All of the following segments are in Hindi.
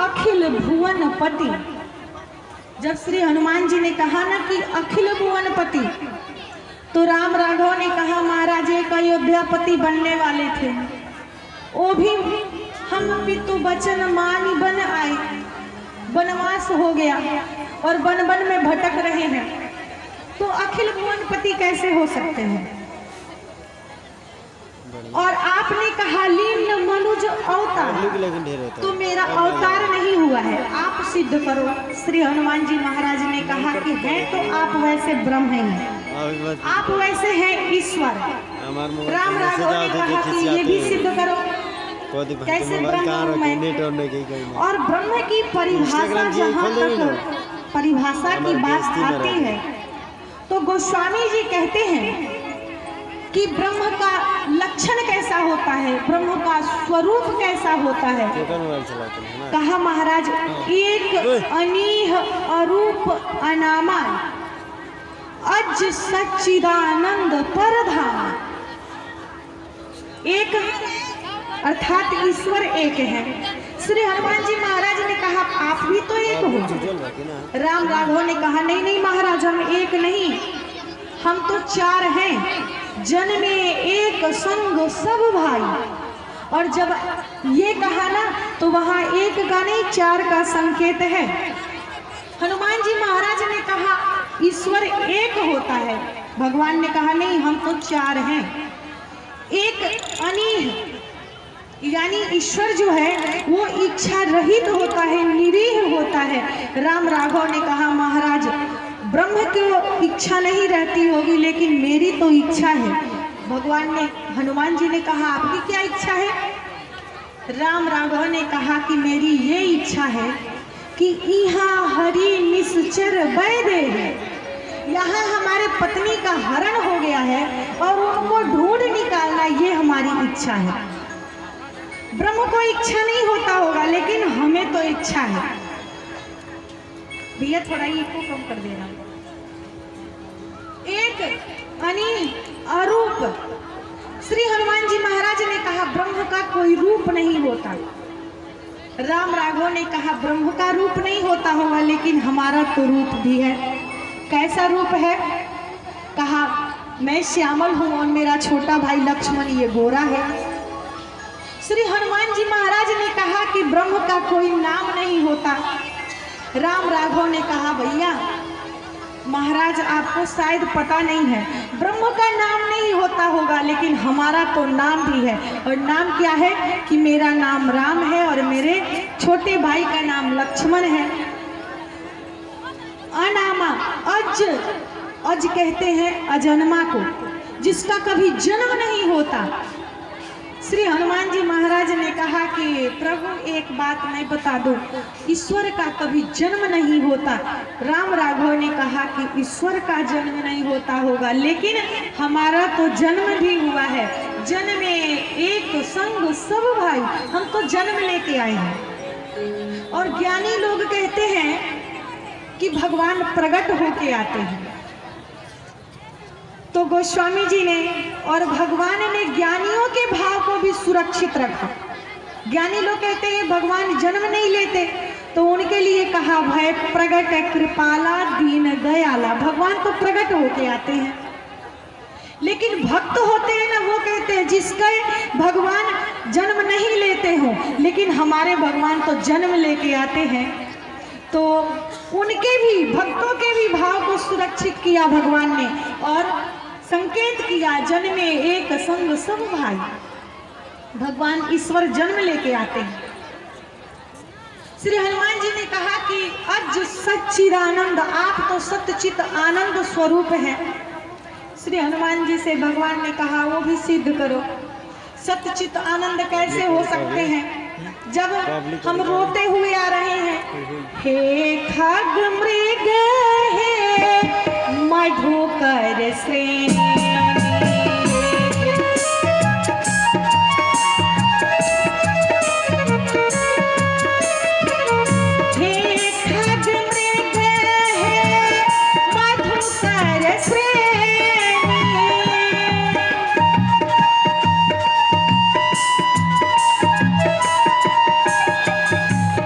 अखिल भुवन पति। जब श्री हनुमान जी ने कहा ना कि अखिल भुवन पति, तो राम राघव ने कहा महाराज एक अयोध्यापति बनने वाले थे, वो भी हम भी तो वचन मानी बन आए, वनवास हो गया और वन वन में भटक रहे हैं, तो अखिल भुवन पति कैसे हो सकते हैं। और आपने कहा लीन मनुज अवतार, तो मेरा अवतार नहीं हुआ है, आप सिद्ध करो। श्री हनुमान जी महाराज ने कहा कि है तो आप वैसे ब्रह्म हैं, आप वैसे हैं ईश्वर। राम राघव ने कहा कि ये भी सिद्ध करो, कैसे ब्रह्म मैं। और ब्रह्म की परिभाषा जहाँ तक परिभाषा की बात आती है, तो गोस्वामी जी कहते हैं कि ब्रह्म का लक्षण कैसा होता है, ब्रह्म का स्वरूप कैसा होता है। कहा महाराज एक अनीह अरूप अनामा अज सच्चिदानंद परधाम। एक अर्थात ईश्वर एक है। श्री हनुमान जी महाराज ने कहा आप भी तो एक हो। राम राघव ने कहा नहीं नहीं महाराज हम एक नहीं, हम तो चार हैं, जन में एक संग सब भाई। और जब ये कहा ना तो वहाँ एक का नहीं चार का संकेत है। हनुमान जी महाराज ने कहा ईश्वर एक होता है, भगवान ने कहा नहीं हम तो चार हैं। एक अनीह यानी ईश्वर जो है वो इच्छा रहित होता है, निरीह होता है। राम राघव ने कहा महाराज ब्रह्म की इच्छा नहीं रहती होगी, लेकिन मेरी तो इच्छा है। भगवान ने हनुमान जी ने कहा आपकी क्या इच्छा है। राम राघव ने कहा कि मेरी ये इच्छा है कि यहाँ हरि निश्चर वैदे है, यहाँ हमारे पत्नी का हरण हो गया है और उनको ढूंढ निकालना, ये हमारी इच्छा है। ब्रह्म को इच्छा नहीं होता होगा, लेकिन हमें तो इच्छा है। भैया थोड़ा ये को कम कर देना। एक अनीह अरूप। श्री हनुमान जी महाराज ने कहा ब्रह्म का कोई रूप नहीं होता। राम राघव ने कहा ब्रह्म का रूप नहीं होता होगा, लेकिन हमारा तो रूप भी है। कैसा रूप है। कहा मैं श्यामल हूँ और मेरा छोटा भाई लक्ष्मण ये गोरा है। श्री हनुमान जी महाराज ने कहा कि ब्रह्म का कोई नाम नहीं होता। राम राघव ने कहा भैया महाराज आपको शायद पता नहीं है, ब्रह्म का नाम नहीं होता होगा, लेकिन हमारा तो नाम भी है। और नाम क्या है कि मेरा नाम राम है और मेरे छोटे भाई का नाम लक्ष्मण है। अनामा अज, अज कहते हैं अजन्मा को, जिसका कभी जन्म नहीं होता। श्री हनुमान जी महाराज ने कहा कि प्रभु एक बात मैं बता दूं, ईश्वर का कभी जन्म नहीं होता। राम राघव ने कहा कि ईश्वर का जन्म नहीं होता होगा, लेकिन हमारा तो जन्म भी हुआ है। जन्म में एक संग सब भाई, हम तो जन्म लेके आए हैं। और ज्ञानी लोग कहते हैं कि भगवान प्रकट होके आते हैं। तो गोस्वामी जी ने और भगवान ने ज्ञानियों के भाव को भी सुरक्षित रखा। ज्ञानी लोग कहते हैं भगवान जन्म नहीं लेते, तो उनके लिए कहा भय प्रगट कृपाला दीन दयाला, भगवान तो प्रकट होके आते हैं। लेकिन भक्त होते हैं ना, वो कहते हैं जिसका भगवान जन्म नहीं लेते हो, लेकिन हमारे भगवान तो जन्म लेके आते हैं। तो उनके भी भक्तों के भी भाव को सुरक्षित किया भगवान ने और संकेत किया जन्मे एक संग सब भाई। भगवान ईश्वर जन्म लेके आते हैं। श्री हनुमान जी ने कहा कि अज सच्चिदानंद, आप तो सत्यचित आनंद स्वरूप हैं। श्री हनुमान जी से भगवान ने कहा वो भी सिद्ध करो। सत्यचित आनंद कैसे हो सकते हैं जब हम रोते हुए आ रहे हैं। हे खग मृग हे मधुकर श्रेणी,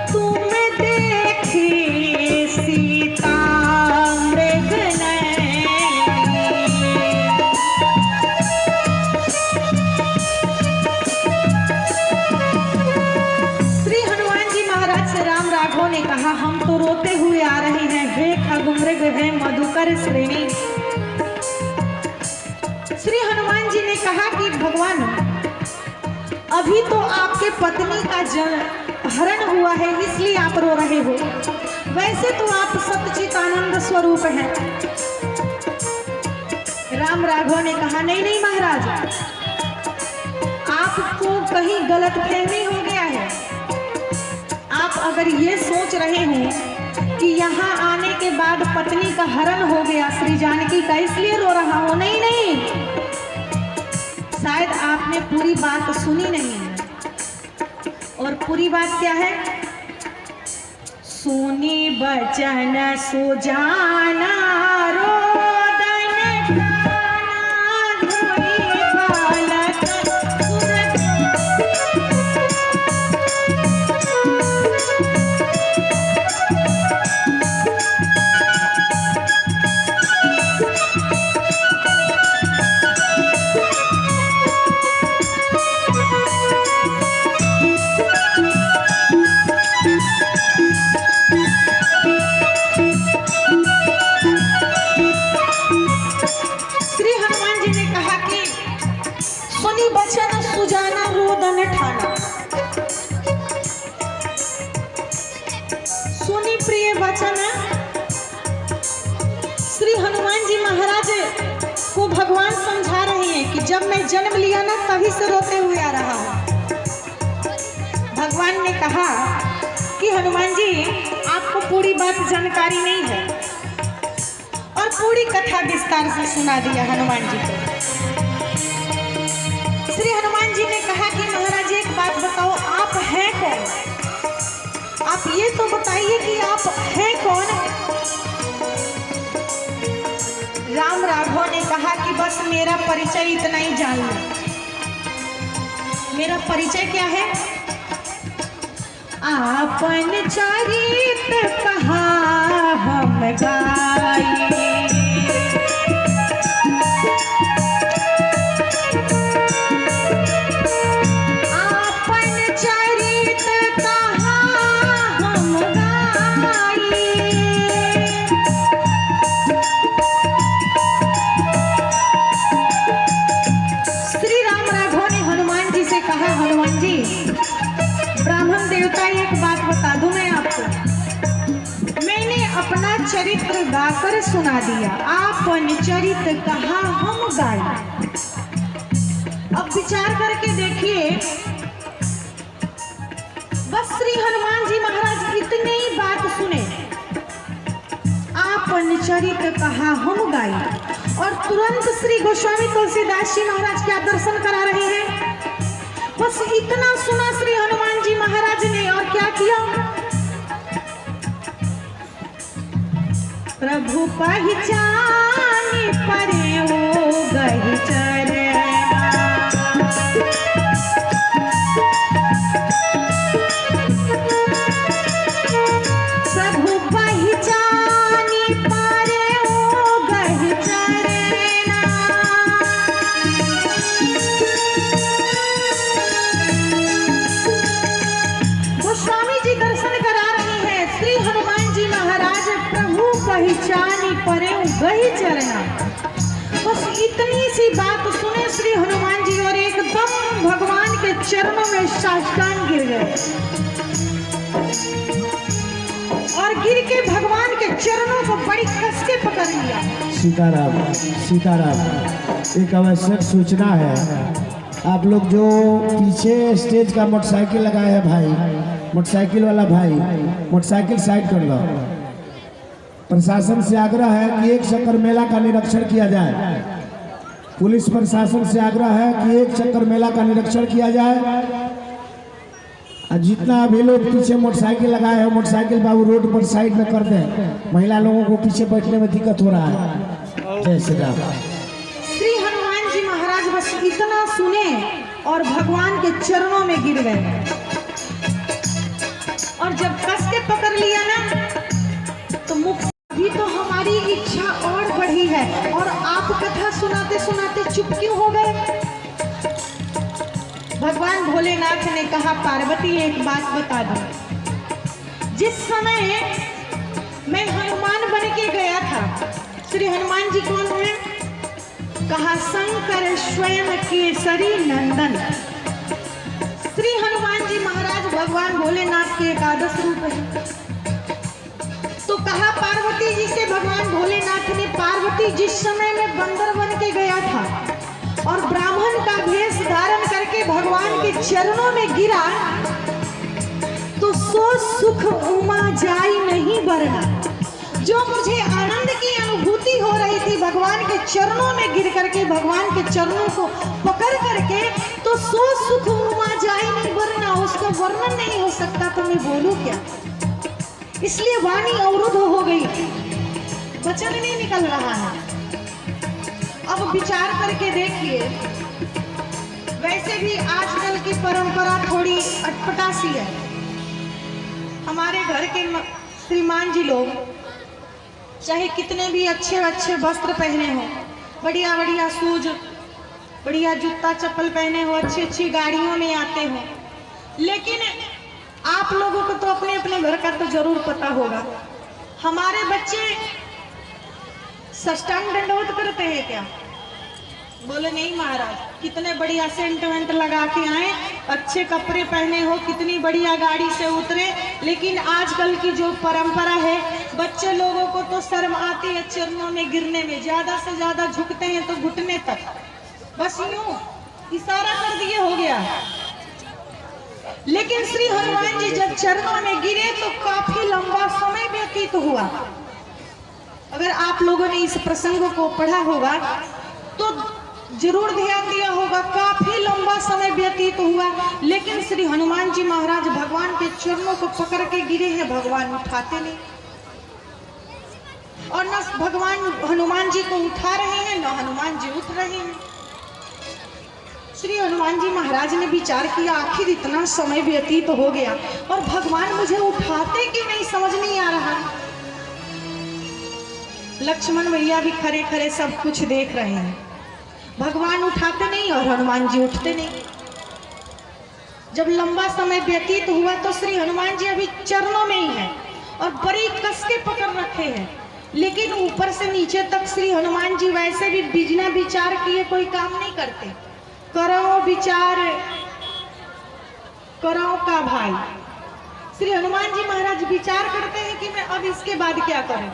तुम से राम राघव ने कहा हम तो रोते हुए आ रहे हैं, हे खगमृग हे मधुकर श्रेणी। श्री हनुमान जी ने कहा कि भगवान अभी तो आपके पत्नी का हरण हुआ है इसलिए आप रो रहे हो, वैसे तो आप सच्चित आनंद स्वरूप हैं। राम राघव ने कहा नहीं नहीं महाराज, आपको कहीं गलतफहमी हो गया है। आप अगर ये सोच रहे हो कि यहाँ आने के बाद पत्नी का हरण हो गया श्री जानकी का इसलिए रो रहा हो, नहीं नहीं, शायद आपने पूरी बात सुनी नहीं है। और पूरी बात क्या है? सुनी बचन सुजाना रोदन ठाना धोई बालक श्री हनुमान जी महाराज को भगवान समझा रहे हैं कि जब मैं जन्म लिया ना तभी से रोते हुए आ रहा हूँ। भगवान ने कहा कि हनुमान जी आपको पूरी बात जानकारी नहीं है, और पूरी कथा विस्तार से सुना दिया हनुमान जी को। श्री हनुमान जी ने कहा कि महाराज एक बात बताओ, आप हैं कौन? आप ये तो बताइए कि आप हैं कौन? राम राघव ने कहा कि बस मेरा परिचय इतना ही जान लो। मेरा परिचय क्या है? आपन चरित कहा हम गाए, चरित्र गाकर सुना दिया, आपन चरित्र कहा हम गाए। अब विचार करके देखिए, बस श्री हनुमान जी महाराज इतने ही बात सुने, आपन चरित्र कहा हम गाए, और तुरंत श्री गोस्वामी तुलसीदास जी महाराज क्या दर्शन करा रहे हैं। बस इतना सुना श्री हनुमान जी महाराज ने, और क्या किया? प्रभु पहचानी परे ओ गहि चरना, प्रभु पहचानी परे ओ गहि चरना। गोस्वामी जी दर्शन करा रहे हैं, श्री हनुमान जी महाराज प्रभु पहचानी परे गही चरना। बस इतनी सी बात सुने श्री हनुमान जी और एकदम भगवान के चरणों में साष्टांग गिर गए, और गिर के भगवान के चरणों को बड़ी कस के पकड़ लिया। सीताराम सीताराम, एक आवश्यक सूचना है। आप लोग जो पीछे स्टेज का मोटरसाइकिल लगाए है भाई, मोटरसाइकिल वाला भाई मोटरसाइकिल साइड कर लो। प्रशासन से आग्रह है कि एक चक्कर मेला का निरीक्षण किया जाए। पुलिस प्रशासन से आग्रह है कि एक चक्कर मेला का निरीक्षण किया जाए। जितना भी लोग पीछे मोटरसाइकिल लगाए हैं, मोटरसाइकिल बाबू रोड पर साइड में कर दें, महिला लोगों को पीछे बैठने में दिक्कत हो रहा है। जय श्री राम। श्री हनुमान जी महाराज बस इतना सुने और भगवान के चरणों में गिर गए, और जब कस के पकड़ लिया ना तो मुख भी तो हमारी इच्छा और बढ़ी है, और आप कथा सुनाते सुनाते चुप क्यों हो गए? भगवान भोलेनाथ ने कहा पार्वती एक बात बता दो, जिस समय मैं हनुमान बन के गया था, श्री हनुमान जी कौन है? कहा शंकर स्वयं केसरी नंदन। श्री हनुमान जी महाराज भगवान भोलेनाथ के एकादश रूप है। तो कहा पार्वती जी से, भगवान भोलेनाथ ने, पार्वती जिस समय में बंदर बन के गया था और ब्राह्मण का भेष धारण करके भगवान के चरणों में गिरा, तो सो सुख उमा जाई नहीं बरना। जो मुझे आनंद की अनुभूति हो रही थी भगवान के चरणों में गिर करके, भगवान के चरणों को पकड़ करके, तो सो सुख उमा जाई नहीं बरना, उसका वर्णन नहीं हो सकता। तो मैं बोलूं क्या? इसलिए वाणी अवरुद्ध हो गई, वचन नहीं निकल रहा है। अब विचार करके देखिए, वैसे भी आजकल की परंपरा थोड़ी अटपटा सी है। हमारे घर के श्रीमान जी लोग चाहे कितने भी अच्छे अच्छे वस्त्र पहने हो, बढ़िया बढ़िया शूज, बढ़िया जूता चप्पल पहने हो, अच्छी अच्छी गाड़ियों में आते हो, लेकिन आप लोगों को तो अपने अपने घर का तो जरूर पता होगा। हमारे बच्चे साष्टांग दंडवत करते हैं क्या? बोले नहीं महाराज, कितने बढ़िया सेंट वेंट लगा के आए, अच्छे कपड़े पहने हो, कितनी बढ़िया गाड़ी से उतरे, लेकिन आजकल की जो परंपरा है, बच्चे लोगों को तो शर्म आती है चरणों में गिरने में, ज्यादा से ज्यादा झुकते हैं तो घुटने तक, बस यूं इशारा कर दिए हो गया। लेकिन श्री हनुमान जी जब चरणों में गिरे तो काफी लंबा समय व्यतीत हुआ। अगर आप लोगों ने इस प्रसंग को पढ़ा होगा तो जरूर ध्यान दिया होगा, काफी लंबा समय व्यतीत हुआ, लेकिन श्री हनुमान जी महाराज भगवान के चरणों को पकड़ के गिरे हैं, भगवान उठाते नहीं, और न भगवान हनुमान जी को उठा रहे हैं, न हनुमान जी उठ रहे हैं। श्री हनुमान जी महाराज ने विचार किया, आखिर इतना समय व्यतीत हो गया और भगवान मुझे उठाते कि नहीं, समझ नहीं आ रहा। लक्ष्मण भैया भी खड़े खड़े सब कुछ देख रहे हैं, भगवान उठाते नहीं और हनुमान जी उठते नहीं। जब लंबा समय व्यतीत हुआ तो श्री हनुमान जी अभी चरणों में ही हैं और बड़ी कस के पकड़ रखे हैं, लेकिन ऊपर से नीचे तक श्री हनुमान जी वैसे भी बिना विचार किए कोई काम नहीं करते। करो विचार करो का भाई। श्री हनुमान जी महाराज विचार करते हैं कि मैं अब इसके बाद क्या करूं,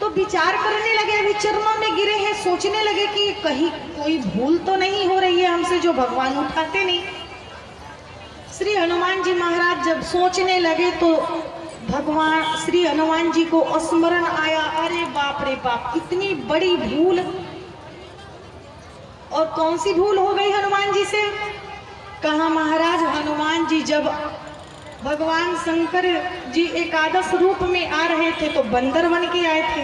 तो विचार करने लगे, अभी चरणों में गिरे हैं, सोचने लगे कि कहीं कोई भूल तो नहीं हो रही है हमसे जो भगवान उठाते नहीं। श्री हनुमान जी महाराज जब सोचने लगे तो भगवान श्री हनुमान जी को स्मरण आया, अरे बाप रे बाप, इतनी बड़ी भूल। और कौन सी भूल हो गई हनुमान जी से? कहा महाराज हनुमान जी जब भगवान शंकर जी एकादश रूप में आ रहे थे तो बंदर बन के आए थे।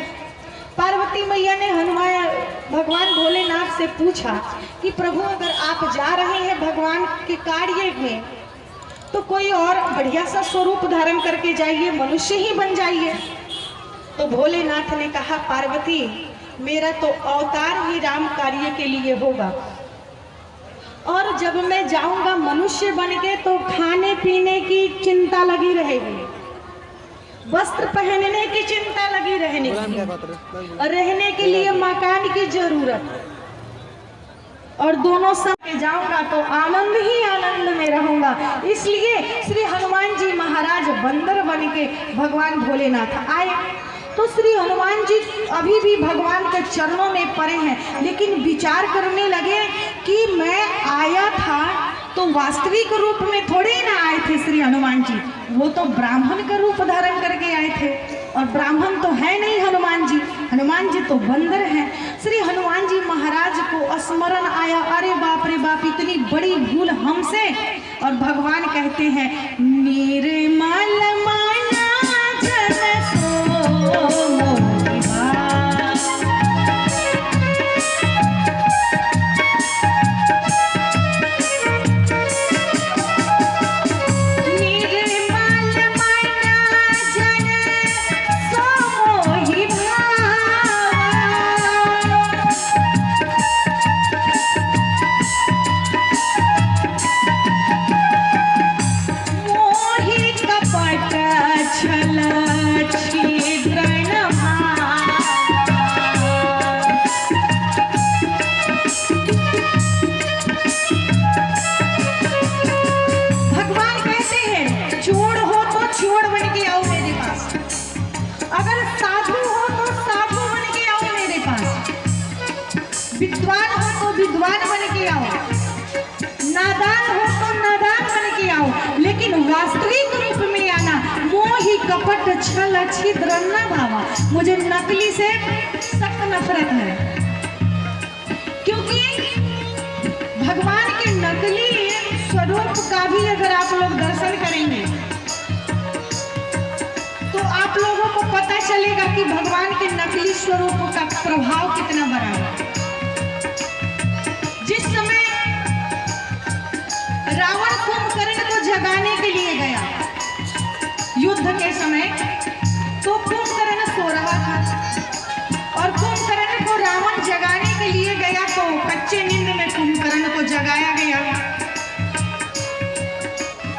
पार्वती मैया ने भगवान भोलेनाथ से पूछा कि प्रभु अगर आप जा रहे हैं भगवान के कार्य में तो कोई और बढ़िया सा स्वरूप धारण करके जाइए, मनुष्य ही बन जाइए। तो भोलेनाथ ने कहा पार्वती मेरा तो अवतार ही राम कार्य के लिए होगा, और जब मैं जाऊंगा मनुष्य बन के तो खाने पीने की चिंता लगी रहेगी, वस्त्र पहनने की चिंता लगी रहने की, रहने के लिए मकान की जरूरत, और दोनों समय जाऊंगा तो आनंद ही आनंद में रहूंगा। इसलिए श्री हनुमान जी महाराज बंदर बन के भगवान भोलेनाथ आए। तो श्री हनुमान जी अभी भी भगवान के चरणों में पड़े हैं, लेकिन विचार करने लगे कि मैं आया था तो वास्तविक रूप में थोड़े ना आए थे श्री हनुमान जी, वो तो ब्राह्मण का रूप धारण करके आए थे, और ब्राह्मण तो है नहीं हनुमान जी, हनुमान जी तो बंदर हैं। श्री हनुमान जी महाराज को स्मरण आया, अरे बाप रे बाप, इतनी बड़ी भूल हमसे। और भगवान कहते हैं निर्मल माना जन सो कपट चोर बन के आओ मेरे पास, अगर साधु हो तो साधु बन के आओ मेरे पास, विद्वान हो तो विद्वान बन के आओ, नादान हो तो नादान बन के आओ, लेकिन वास्तविक रूप में आना। मोहि कपट छल छिद्र न भावा। मुझे नकली से सख्त नफरत है, क्योंकि भगवान के नकली स्वरूप का भी अगर आप लोग दर्शन करेंगे तो आप लोगों को पता चलेगा कि भगवान के नकली स्वरूप का प्रभाव कितना बड़ा है। जिस समय रावण कुंभकर्ण को जगाने के लिए गया युद्ध के समय, तो कुंभकर्ण सो रहा था और कुंभकर्ण को रावण जगाने के लिए गया तो कच्चे नींद में कुंभकर्ण को जगाया गया।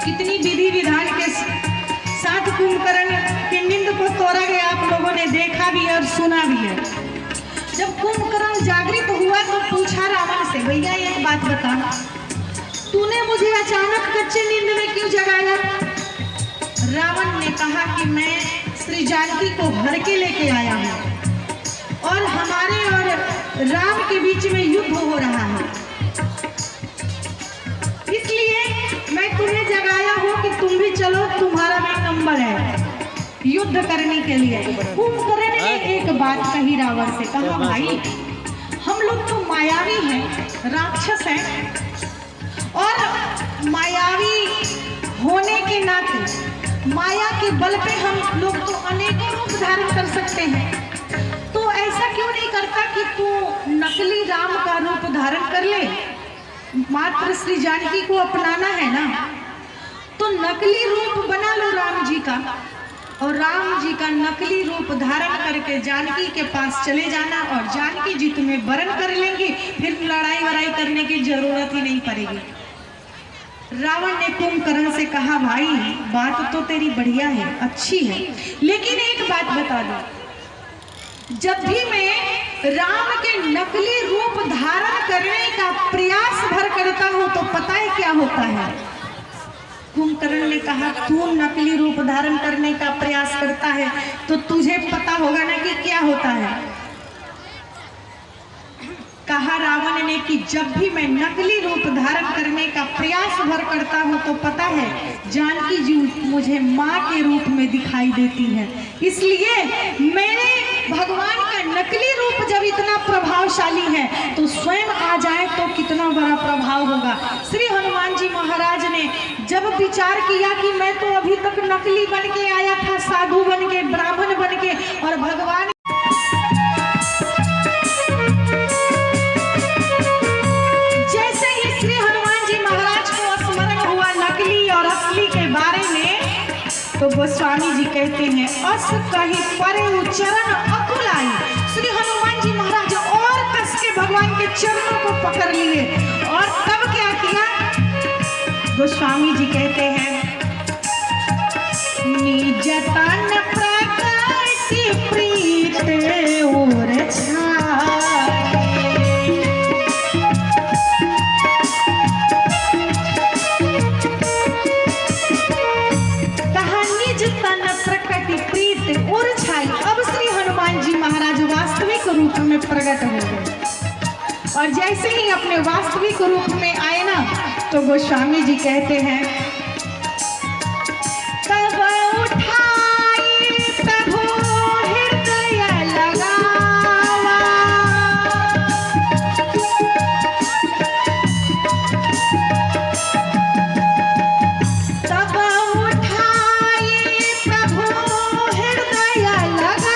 कितनी विधि विधान के साथ कुंभकर्ण की नींद को तोड़ा गया, आप लोगों ने देखा भी और सुना भी है। जब कुंभकर्ण जागृत हुआ तो पूछा रावण से, भैया एक बात बता, तूने मुझे अचानक कच्चे नींद में क्यों जगाया? रावण ने कहा कि मैं श्री जानकी को घर के लेके आया हूँ और हमारे और राम के बीच में युद्ध हो रहा है, इसलिए मैं तुम्हें जगाया हूँ कि तुम भी चलो, तुम्हारा भी नंबर है युद्ध करने के लिए। कुंभकर्ण ने एक बात कही रावण से, कहा भाई हम लोग तो मायावी हैं, राक्षस हैं, और मायावी होने के नाते माया के बल पे हम लोग तो अनेकों रूप धारण कर सकते हैं, तो ऐसा क्यों नहीं करता कि तू नकली राम का रूप धारण कर ले? मात्र श्री जानकी को अपनाना है ना, तो नकली रूप बना लो राम जी का, और राम जी का नकली रूप धारण करके जानकी के पास चले जाना और जानकी जी तुम्हें वरण कर लेंगी, फिर लड़ाई वड़ाई करने की जरूरत ही नहीं पड़ेगी। रावण ने कुंभकर्ण से कहा, भाई बात तो तेरी बढ़िया है, अच्छी है, लेकिन एक बात बता दो, जब भी मैं राम के नकली रूप धारण करने का प्रयास भर करता हूँ तो पता है क्या होता है? कुंभकर्ण ने कहा, तू नकली रूप धारण करने का प्रयास करता है तो तुझे पता होगा ना कि क्या होता है। कहा रावण ने कि जब भी मैं नकली रूप धारण करने का प्रयास भर करता हूँ तो पता है जानकी जी मुझे माँ के रूप में दिखाई देती है, इसलिए मेरे भगवान का नकली रूप जब इतना प्रभावशाली है तो स्वयं आ जाए तो कितना बड़ा प्रभाव होगा। श्री हनुमान जी महाराज ने जब विचार किया कि मैं तो अभी तक नकली बन के आया था, साधु बन के, ब्राह्मण बन के, और भगवान तो गोस्वामी जी कहते हैं, अस कहीं परे उच्चरण अकुल आई। श्री हनुमान जी महाराज और कस के भगवान के चरणों को पकड़ लिए और तब क्या किया? गोस्वामी जी कहते हैं, निज तन प्रकट प्रीत और रूप में प्रकट हो गए, और जैसे ही अपने वास्तविक रूप में आए ना तो गोस्वामी जी कहते हैं, तब उठाई प्रभु हृदय लगावा, तब उठाई प्रभु हृदय लगावा,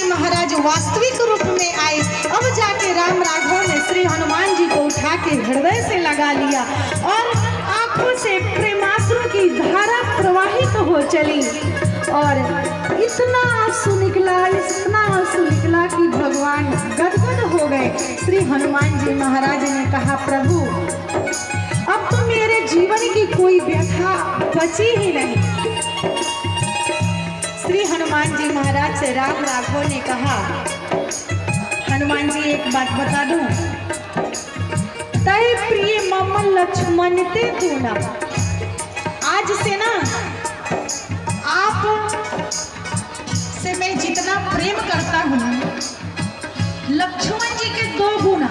महाराज वास्तविक रूप में आए, अब जाके राम राघव ने श्री हनुमान जी को उठा के हृदय से लगा लिया और आंखों से प्रेमाश्रु की धारा प्रवाहित हो चली और इतना आंसू निकला कि भगवान गदगद हो गए। श्री हनुमान जी महाराज ने कहा, प्रभु अब तो मेरे जीवन की कोई व्यथा बची ही नहीं। श्री हनुमान जी महाराज से राम राघव ने कहा, हनुमान जी एक बात बता दूं, तय प्रिय मम लक्ष्मण ते दूना। आज से ना आप से मैं जितना प्रेम करता हूँ लक्ष्मण जी के 2 गुना।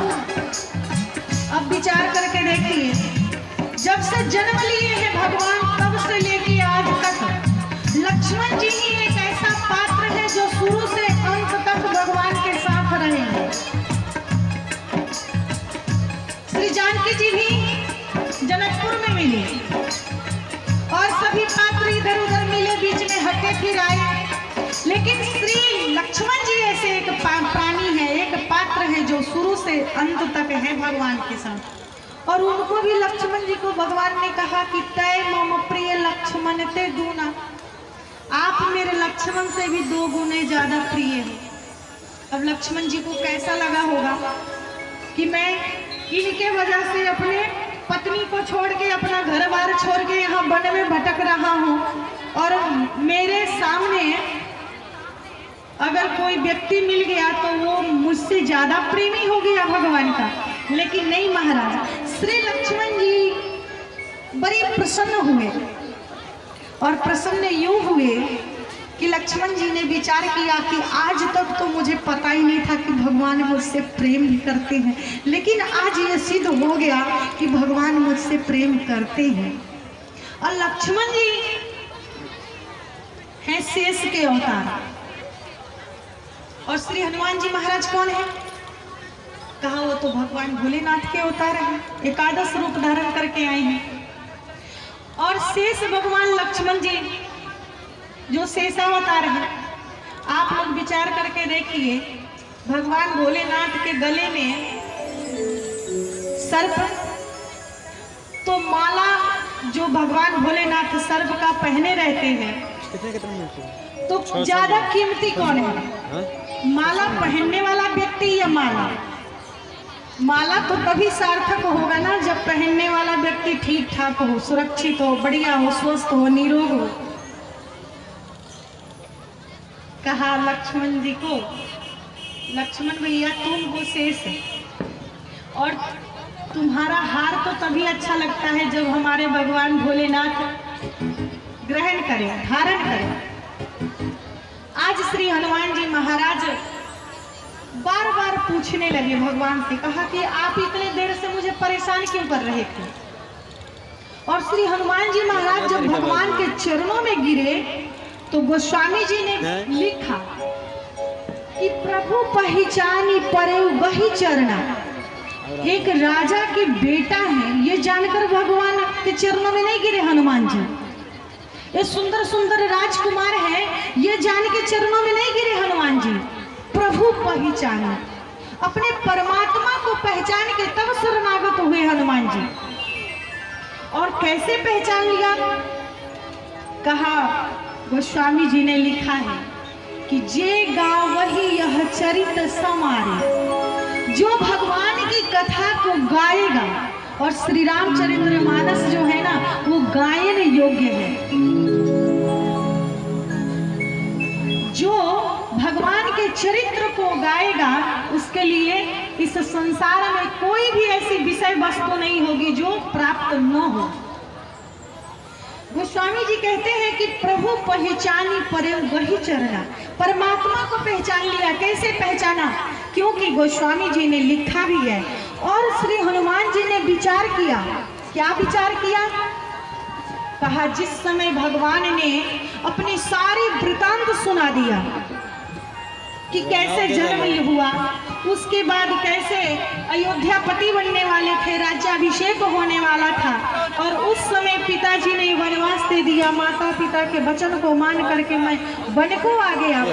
अब विचार करके देखिए, जब से जन्म लिए हैं भगवान तब से लेके आज तक लक्ष्मण जी ही एक ऐसा पात्र है जो शुरू से अंत तक भगवान के साथ रहे हैं। श्री जानकी जी भी जनकपुर में मिले और सभी पात्र इधर उधर मिले, बीच में हटे फिर आए, लेकिन श्री लक्ष्मण जी ऐसे एक प्राणी है, एक पात्र है जो शुरू से अंत तक है भगवान के साथ। और उनको भी लक्ष्मण जी को भगवान ने कहा कि तय मम प्रिय लक्ष्मण ते दूना, आप मेरे लक्ष्मण से भी 2 गुने ज्यादा प्रिय हैं। अब लक्ष्मण जी को कैसा लगा होगा कि मैं इनके वजह से अपने पत्नी को छोड़ के, अपना घर बार छोड़ के यहाँ वन में भटक रहा हूँ, और मेरे सामने अगर कोई व्यक्ति मिल गया तो वो मुझसे ज्यादा प्रेमी हो गया भगवान का। लेकिन नहीं महाराज, श्री लक्ष्मण जी बड़े प्रसन्न हुए, और प्रसन्न यूं हुए कि लक्ष्मण जी ने विचार किया कि आज तक तो मुझे पता ही नहीं था कि भगवान मुझसे प्रेम भी करते हैं, लेकिन आज ये सिद्ध हो गया कि भगवान मुझसे प्रेम करते हैं। और लक्ष्मण जी हैं शेष के अवतार, और श्री हनुमान जी महाराज कौन है? कहा वो तो भगवान भोलेनाथ के अवतार हैं, एकादश रूप धारण करके आए हैं। और शेष भगवान लक्ष्मण जी जो शेषावतार है, आप लोग विचार करके देखिए, भगवान भोलेनाथ के गले में सर्प, तो माला जो भगवान भोलेनाथ सर्प का पहने रहते हैं, तो ज्यादा कीमती कौन है? माला पहनने वाला व्यक्ति या माला? माला तो तभी सार्थक होगा ना जब पहनने वाला व्यक्ति ठीक ठाक हो, सुरक्षित हो, बढ़िया हो, स्वस्थ हो, निरोग हो। कहा लक्ष्मण जी को, लक्ष्मण भैया तुम हो शेष, और तुम्हारा हार तो तभी अच्छा लगता है जब हमारे भगवान भोलेनाथ ग्रहण करें, धारण करें। आज श्री हनुमान जी महाराज बार बार पूछने लगे भगवान से, कहा कि आप इतने देर से मुझे परेशान क्यों कर रहे थे? और श्री हनुमान जी महाराज जब भगवान के चरणों में गिरे तो गोस्वामी जी ने लिखा कि प्रभु पहचानी परे वही चरना। एक राजा के बेटा है ये जानकर भगवान के चरणों में नहीं गिरे हनुमान जी। ये सुंदर सुंदर राजकुमार है ये जान के चरणों में नहीं गिरे हनुमान जी। प्रभु पहचाना, अपने परमात्मा को पहचान के तब शरणागत हुए हनुमान जी। और कैसे पहचान लिया? कहा गोस्वामी जी ने लिखा है कि जे गावहि यह चरित समारे, जो भगवान की कथा को गाएगा, और श्री रामचरितमानस जो है ना वो गायन योग्य है। जो भगवान के चरित्र को गाएगा उसके लिए इस संसार में कोई भी ऐसी विषय वस्तु नहीं होगी जो प्राप्त न हो। गोस्वामी जी कहते हैं कि प्रभु पहचानी परे वही चरना, परमात्मा को पहचान लिया। कैसे पहचाना? क्योंकि गोस्वामी जी ने लिखा भी है। और श्री हनुमान जी ने विचार किया। क्या विचार किया? कहा जिस समय भगवान ने अपनी सारी वृतांत सुना दिया कि कैसे जन्म हुआ, उसके बाद कैसे अयोध्यापति बनने वाले थे, राज्याभिषेक होने वाला था, और उस समय पिताजी ने वनवास दे दिया, माता पिता के वचन को मान करके मैं वन को आ गया।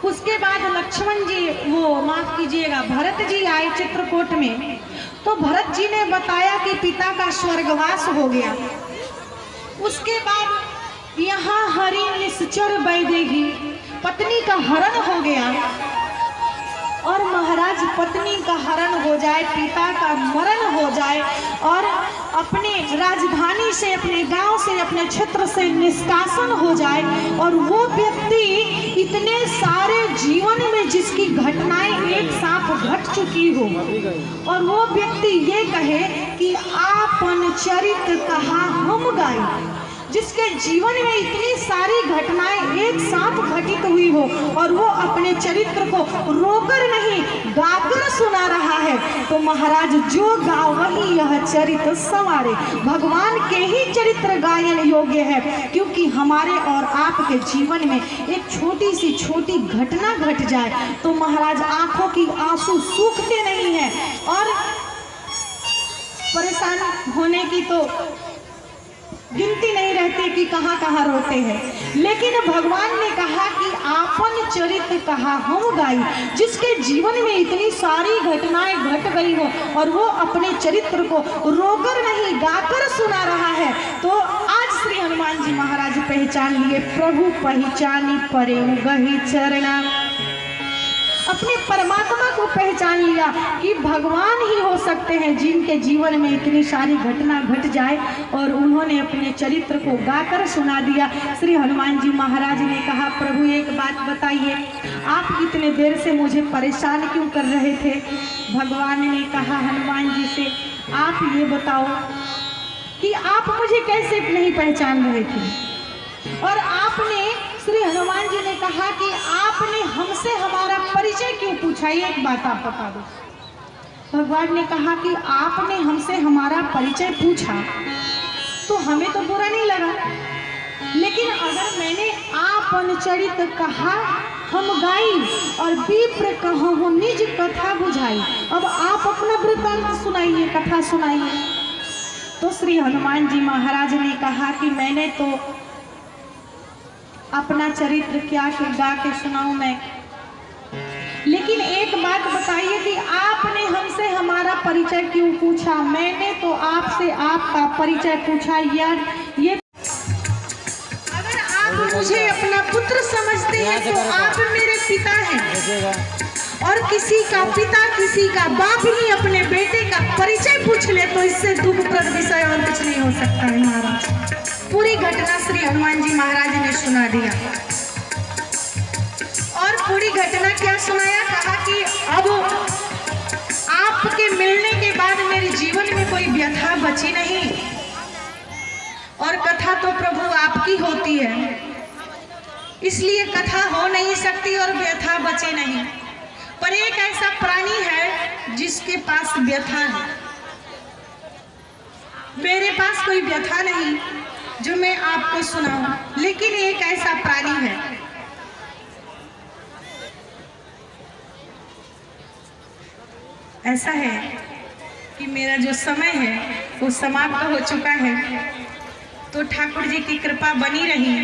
उसके बाद लक्ष्मण जी, वो माफ कीजिएगा भरत जी आए चित्रकूट में, तो भरत जी ने बताया कि पिता का स्वर्गवास हो गया। उसके बाद यहाँ हरि निश्चर वैदेही, पत्नी का हरण हो गया और महाराज पत्नी का हरण हो जाए, पिता का मरण हो जाए और अपने राजधानी से, अपने गांव से, अपने क्षेत्र से निष्कासन हो जाए और वो व्यक्ति इतने सारे जीवन में जिसकी घटनाएं एक साथ घट चुकी हो और वो व्यक्ति ये कहे कि आपन चरित्र कहा हम गाई, जिसके जीवन में इतनी सारी घटनाएं एक साथ घटित हुई हो और वो अपने चरित्र को रोकर नहीं गाकर सुना रहा है, तो महाराज जो गा वही यह चरित्र संवारे। भगवान के ही चरित्र गायन योग्य है, क्योंकि हमारे और आपके जीवन में एक छोटी सी छोटी घटना घट जाए तो महाराज आंखों की आंसू सूखते नहीं हैं और परेशान होने की तो गिनती नहीं रहती कि कहाँ कहाँ रोते हैं। लेकिन भगवान ने कहा कि आपन चरित्र कहा हम गाई, जिसके जीवन में इतनी सारी घटनाएं घट गई हो और वो अपने चरित्र को रोकर नहीं गाकर सुना रहा है। तो आज श्री हनुमान जी महाराज पहचान लिए, प्रभु पहचानी परे गही चरणा, अपने परमात्मा को पहचान लिया कि भगवान ही हो सकते हैं जिनके जीवन में इतनी सारी घटना घट जाए और उन्होंने अपने चरित्र को गाकर सुना दिया। श्री हनुमान जी महाराज ने कहा, प्रभु एक बात बताइए, आप इतने देर से मुझे परेशान क्यों कर रहे थे? भगवान ने कहा हनुमान जी से, आप ये बताओ कि आप मुझे कैसे नहीं पहचान रहे थे? और आपने, श्री हनुमान जी ने कहा कि आपने हमसे हमारा परिचय क्यों पूछा? एक बात आप बता दो। भगवान ने कहा कि आपने हमसे हमारा परिचय पूछा तो हमें तो बुरा नहीं लगा, लेकिन अगर मैंने आपन चरित्र कहा हम गाई और विप्र कहूँ निज कथा बुझाई, अब आप अपना वृत्तांत सुनाइए, कथा सुनाइए। तो श्री हनुमान जी महाराज ने कहा कि मैंने तो अपना चरित्र क्या के गा के सुनाऊं मैं, लेकिन एक बात बताइए कि आपने हमसे हमारा परिचय क्यों पूछा? मैंने तो आपसे आपका परिचय पूछा यार। ये अगर आप मुझे अपना पुत्र समझते हैं तो आप मेरे पिता हैं, और किसी का पिता किसी का बाप ही अपने बेटे का परिचय पूछ ले तो इससे दुखप्रद विषय और कुछ नहीं हो सकता है। महाराज पूरी घटना श्री हनुमान जी महाराज ने सुना दिया और पूरी घटना क्या सुनाया? कहा कि अब आपके मिलने के बाद मेरे जीवन में कोई व्यथा बची नहीं, और कथा तो प्रभु आपकी होती है, इसलिए कथा हो नहीं सकती और व्यथा बचे नहीं। पर एक ऐसा प्राणी है जिसके पास व्यथा है, मेरे पास कोई व्यथा नहीं जो मैं आपको सुनाऊं, लेकिन एक ऐसा प्राणी है, ऐसा है कि मेरा जो समय है वो समाप्त हो चुका है, तो ठाकुर जी की कृपा बनी रही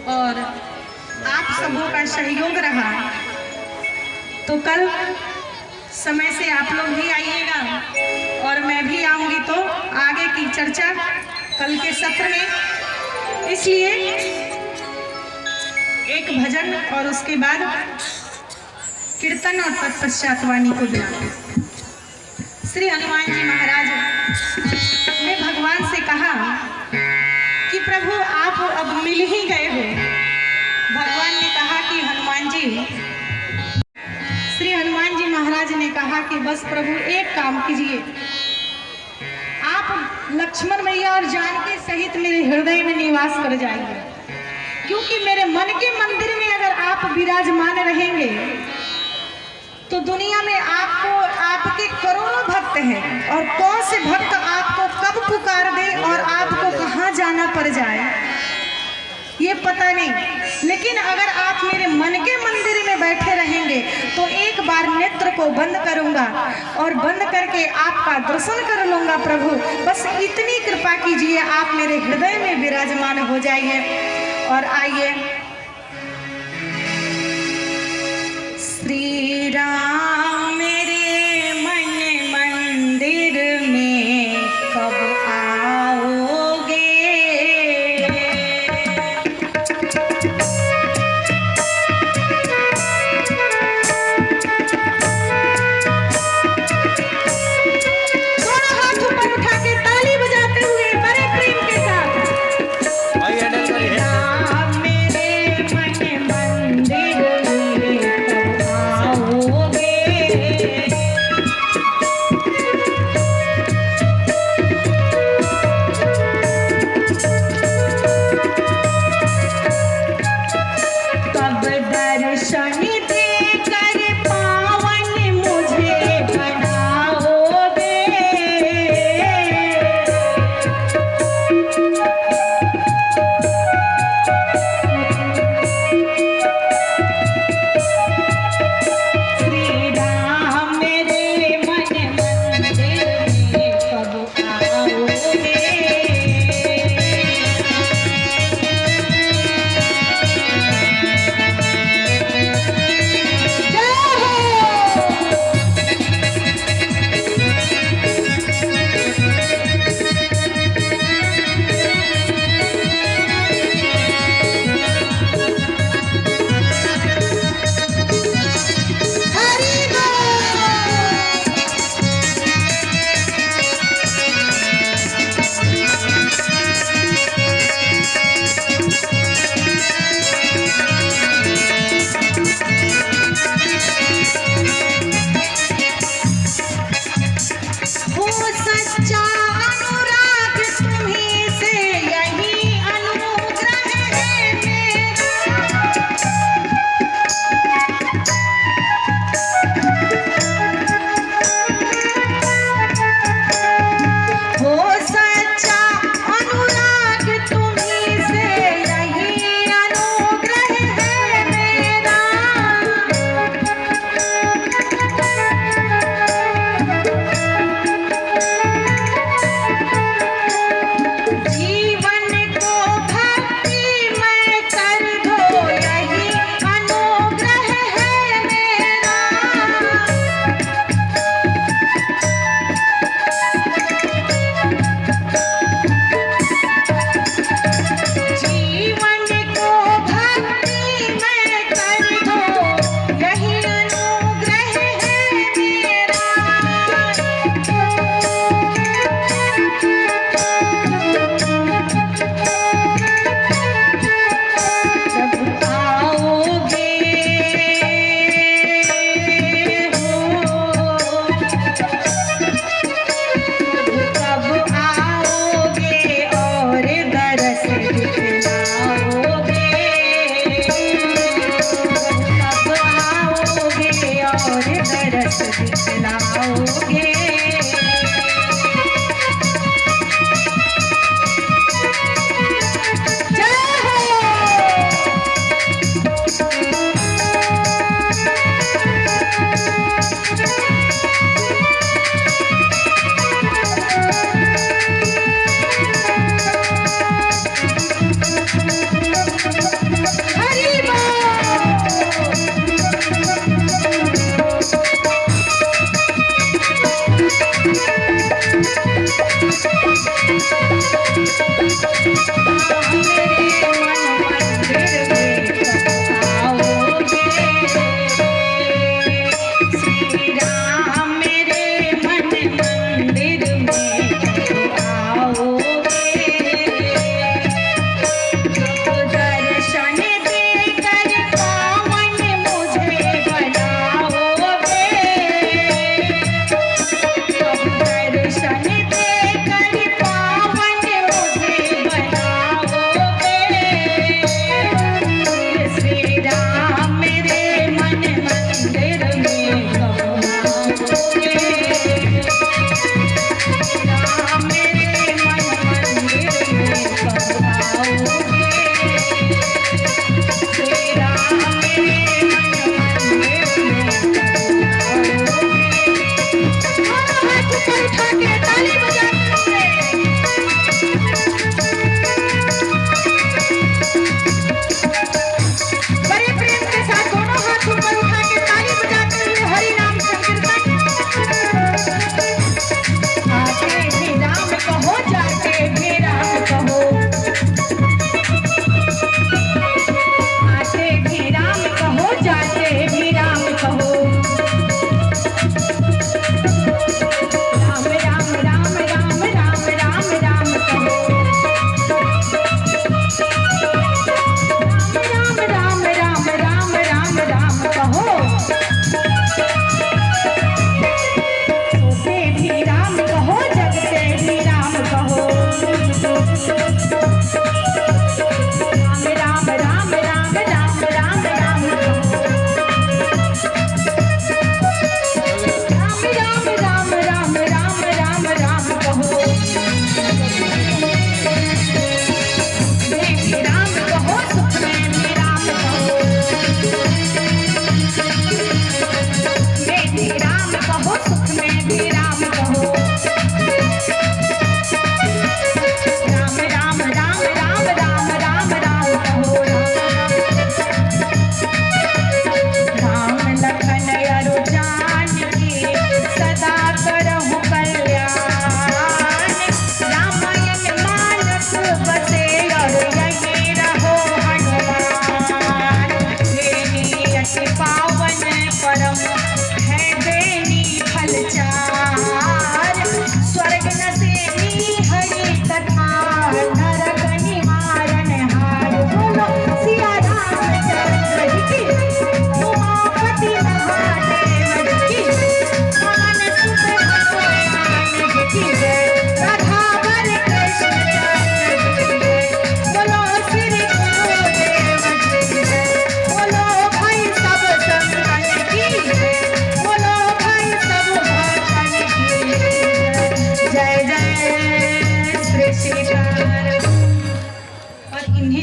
और आप सबों का सहयोग रहा, तो कल समय से आप लोग भी आइएगा और मैं भी आऊंगी, तो आगे की चर्चा कल के सत्र में। इसलिए एक भजन और उसके बाद कीर्तन और तत्पश्चात वाणी को बुलाएं। श्री हनुमान जी महाराज ने भगवान से कहा कि प्रभु आप अब मिल ही गए हो। भगवान ने कहा कि हनुमान जी, श्री हनुमान जी महाराज ने कहा कि बस प्रभु एक काम कीजिए, आप लक्ष्मण मैया और जानकी सहित मेरे हृदय में निवास कर जाएंगे, क्योंकि मेरे मन के मंदिर में अगर आप विराजमान रहेंगे तो दुनिया में आपको, आपके करोड़ों भक्त हैं और कौन से भक्त आपको कब पुकार दे और आपको कहाँ जाना पड़ जाए ये पता नहीं, लेकिन अगर आप मेरे मन के मंदिर में बैठे रहेंगे तो एक बार नेत्र को बंद करूंगा और बंद करके आपका दर्शन कर लूंगा। प्रभु बस इतनी कृपा कीजिए, आप मेरे हृदय में विराजमान हो जाइए। और आइए, श्री राम मेरे मन मंदिर में कब आओगे? और दरस दिखलाओगे।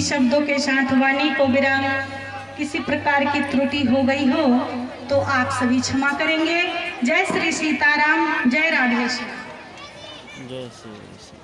शब्दों के साथ वाणी को विराम किसी प्रकार की त्रुटि हो गई हो तो आप सभी क्षमा करेंगे। जय श्री सीताराम, जय राधेश्याम। जय श्री